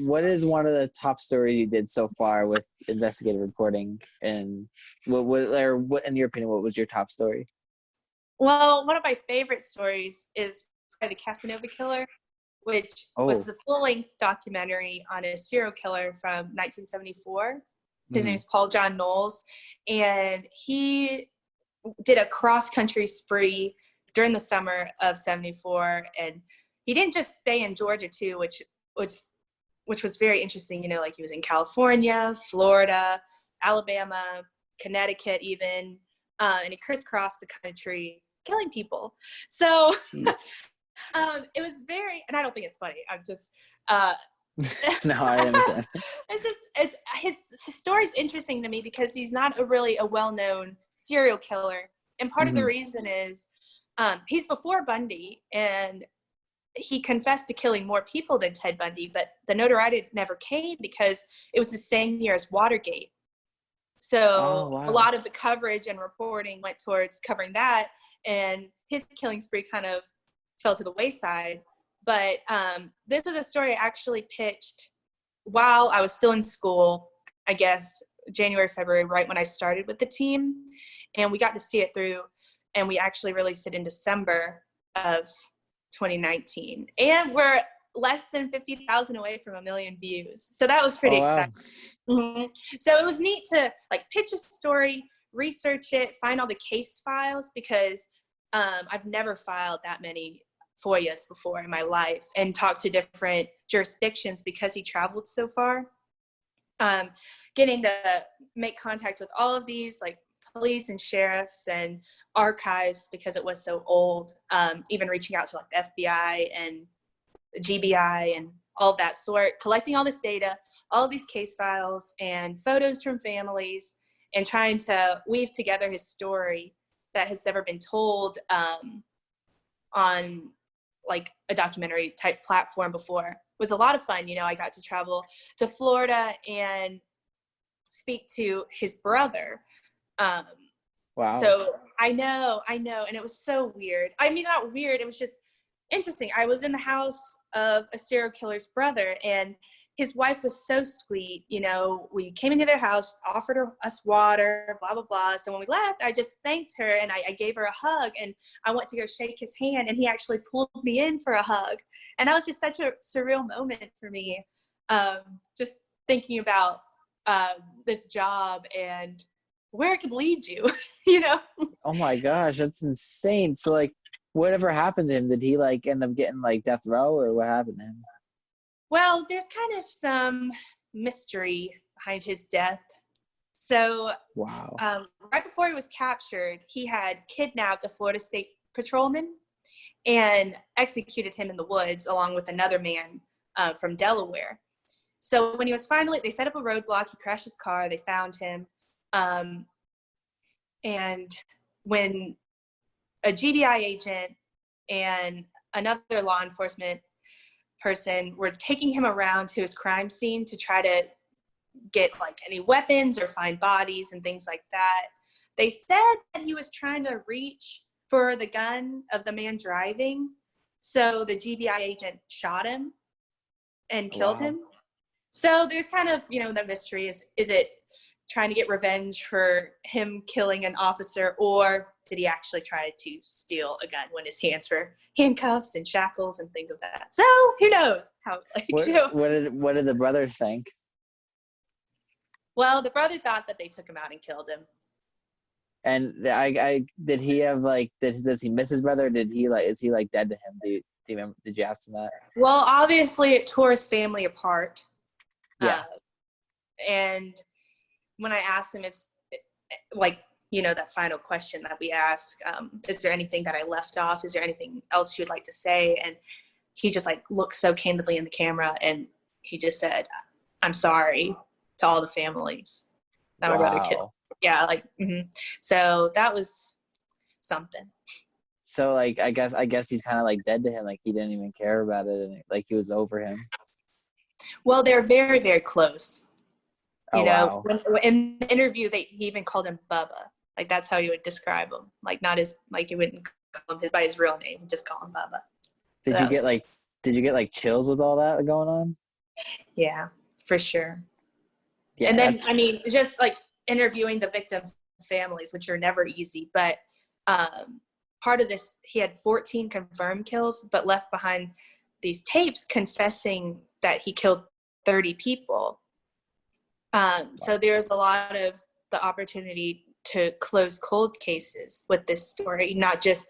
what is one of the top stories you did so far with investigative reporting, and what in your opinion, what was your top story? Well, one of my favorite stories is the Casanova Killer, which was a full-length documentary on a serial killer from 1974. His name is Paul John Knowles, and he did a cross-country spree during the summer of 74, and he didn't just stay in Georgia too, which was very interesting. You know, like he was in California, Florida, Alabama, Connecticut even, and he crisscrossed the country killing people. So it was very, and I don't think it's funny. I'm just no, I understand. it's his story's interesting to me because he's not a well-known serial killer, and part of the reason is he's before Bundy, and he confessed to killing more people than Ted Bundy, but the notoriety never came because it was the same year as Watergate. So a lot of the coverage and reporting went towards covering that, and his killing spree kind of fell to the wayside. But this is a story I actually pitched while I was still in school, I guess January, February, right when I started with the team. And we got to see it through, and we actually released it in December of 2019. And we're less than 50,000 away from 1 million views. So that was pretty exciting. So it was neat to like pitch a story, research it, find all the case files, because I've never filed that many FOIAs before in my life, and talked to different jurisdictions because he traveled so far. Getting to make contact with all of these like police and sheriffs and archives because it was so old, even reaching out to like the FBI and the GBI and all that sort, collecting all this data, all of these case files and photos from families, and trying to weave together his story that has never been told on like a documentary type platform before. It was a lot of fun. You know, I got to travel to Florida and speak to his brother. Wow. So I know. And it was so weird. I mean, not weird. It was just interesting. I was in the house of a serial killer's brother, and his wife was so sweet. You know, we came into their house, offered us water, blah, blah, blah. So when we left, I just thanked her, and I gave her a hug, and I went to go shake his hand, and he actually pulled me in for a hug. And that was just such a surreal moment for me. Just thinking about this job and where it could lead you, you know? Oh my gosh, that's insane. So like, whatever happened to him? Did he like end up getting like death row, or what happened to him? Well, there's kind of some mystery behind his death. So right before he was captured, he had kidnapped a Florida State patrolman and executed him in the woods along with another man from Delaware. So when he was finally, they set up a roadblock, he crashed his car, they found him. And when a GBI agent and another law enforcement person were taking him around to his crime scene to try to get like any weapons or find bodies and things like that, they said that he was trying to reach for the gun of the man driving. So the GBI agent shot him and killed him. So there's kind of, you know, the mystery is it trying to get revenge for him killing an officer, or did he actually try to steal a gun when his hands were handcuffs and shackles and things of that? So who knows how? Like, what did the brother think? Well, the brother thought that they took him out and killed him. And I did he have like does he miss his brother? Or did he like is he like dead to him? Do you remember? Did you ask him that? Well, obviously it tore his family apart. Yeah. And when I asked him if, like, you know, that final question that we ask, is there anything that I left off? Is there anything else you'd like to say? And he just like looked so candidly in the camera, and he just said, "I'm sorry to all the families that my brother killed." Yeah, like, So that was something. So like, I guess he's kind of like dead to him. Like he didn't even care about it, and like he was over him. Well, they're very, very close. You know, wow. In the interview, he even called him Bubba. Like that's how you would describe him. Like not his, like you wouldn't call him by his real name, just call him Bubba. So Did you get like chills with all that going on? Yeah, for sure. Yeah, And then, I mean, just like interviewing the victims' families, which are never easy, but part of this, he had 14 confirmed kills, but left behind these tapes confessing that he killed 30 people. So there's a lot of the opportunity to close cold cases with this story, not just,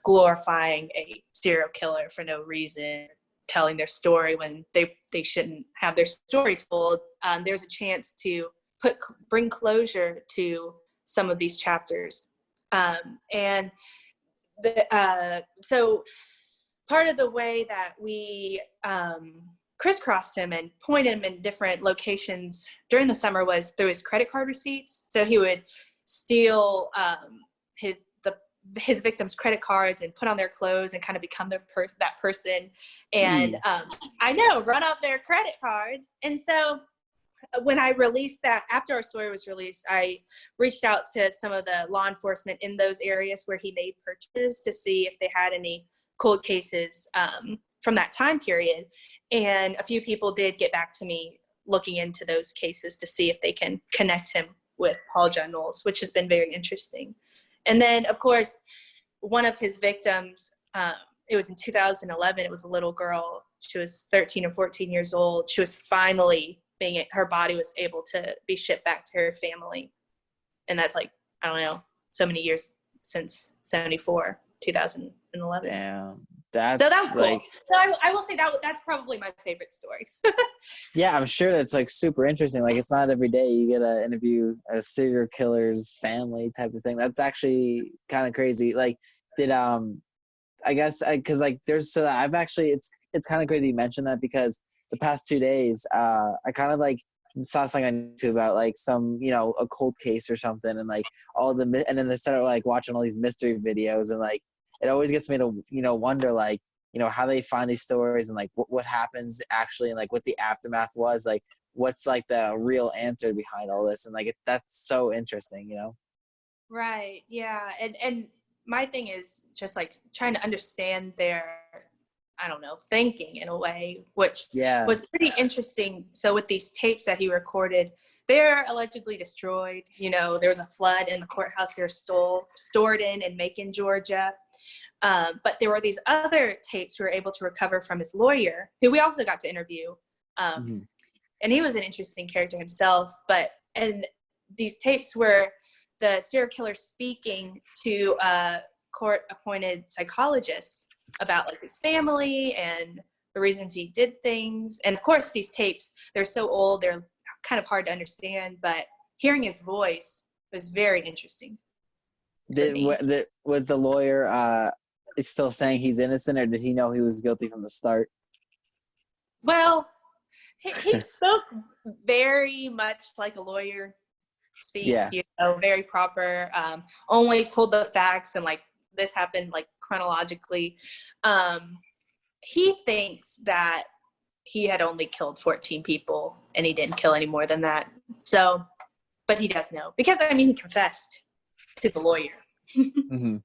glorifying a serial killer for no reason, telling their story when they shouldn't have their story told. There's a chance to bring closure to some of these chapters. So part of the way that we crisscrossed him and pointed him in different locations during the summer was through his credit card receipts. So he would steal his victims' credit cards and put on their clothes and kind of become that person. And I know, run out their credit cards. And so when I released that, after our story was released, I reached out to some of the law enforcement in those areas where he made purchases to see if they had any cold cases from that time period. And a few people did get back to me looking into those cases to see if they can connect him with Paul John Knowles, which has been very interesting. And then, of course, one of his victims, it was in 2011, it was a little girl. She was 13 or 14 years old. She was finally her body was able to be shipped back to her family. And that's like, I don't know, so many years since 2011. Damn. So that was cool. So I will say that's probably my favorite story. Yeah, I'm sure that's like super interesting. Like, it's not every day you get to interview a serial killer's family type of thing. That's actually kind of crazy. Like, I guess because like I've actually it's kind of crazy you mentioned that, because the past 2 days I kind of like saw something on YouTube about like some a cold case or something, and like and then they started like watching all these mystery videos, and like it always gets me to wonder like how they find these stories, and like what happens actually, and like what the aftermath was, like what's like the real answer behind all this, and like that's so interesting. Right. Yeah. And my thing is just like trying to understand their, I don't know, thinking in a way, which was pretty interesting. So with these tapes that he recorded, they're allegedly destroyed. There was a flood in the courthouse they were stored in Macon, Georgia. But there were these other tapes we were able to recover from his lawyer, who we also got to interview. And he was an interesting character himself. And these tapes were the serial killer speaking to a court-appointed psychologist about like his family and the reasons he did things. And of course, these tapes, they're so old, they're kind of hard to understand, but hearing his voice was very interesting. Was the lawyer still saying he's innocent, or did he know he was guilty from the start? Well, he spoke very much like a lawyer speak, very proper, only told the facts, and like this happened like chronologically. He thinks that he had only killed 14 people and he didn't kill any more than that. So, but he does know, because I mean, he confessed to the lawyer. Mm-hmm.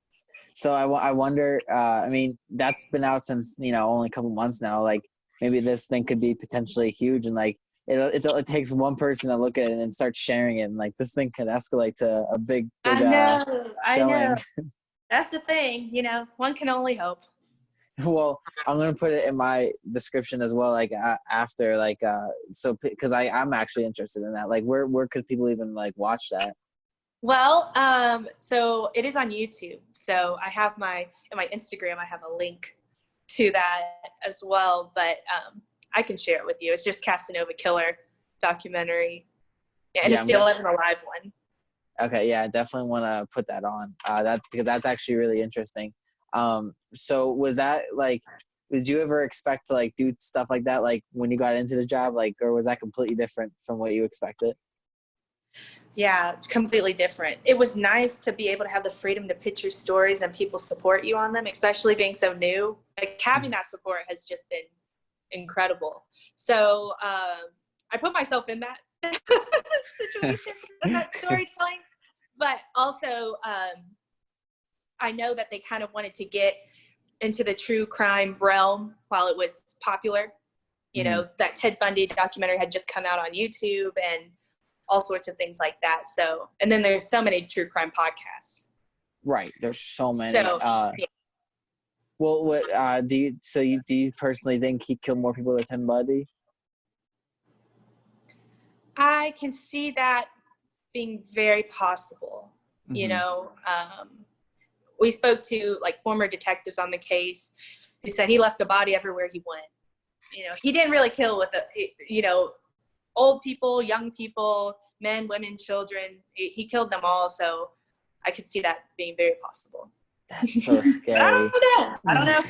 So I wonder, I mean, that's been out since, only a couple months now. Like, maybe this thing could be potentially huge, and like it takes one person to look at it and start sharing it, and like this thing could escalate to a big showing. I know. That's the thing, one can only hope. Well, I'm going to put it in my description as well, like after, like, so, because I'm actually interested in that. Like, where could people even like watch that? Well, so it is on YouTube. So I have in my Instagram, I have a link to that as well, but I can share it with you. It's just Casanova Killer documentary. Yeah, and it's the 11 Alive one. Okay, yeah, I definitely want to put that on. Because that's actually really interesting. So was that like, did you ever expect to like do stuff like that, like when you got into the job, like, or was that completely different from what you expected? Yeah, completely different. It was nice to be able to have the freedom to pitch your stories and people support you on them, especially being so new. Like, having that support has just been incredible. So I put myself in that situation with that storytelling, but also I know that they kind of wanted to get into the true crime realm while it was popular. You know, that Ted Bundy documentary had just come out on YouTube and all sorts of things like that. So, and then there's so many true crime podcasts. Right. There's so many. So, yeah. Well, what do you personally think he killed more people than Ted Bundy? I can see that being very possible. You know, we spoke to like former detectives on the case who said he left a body everywhere he went. You know, he didn't really kill with old people, young people, men, women, children. He killed them all. So I could see that being very possible. That's so scary. I don't know.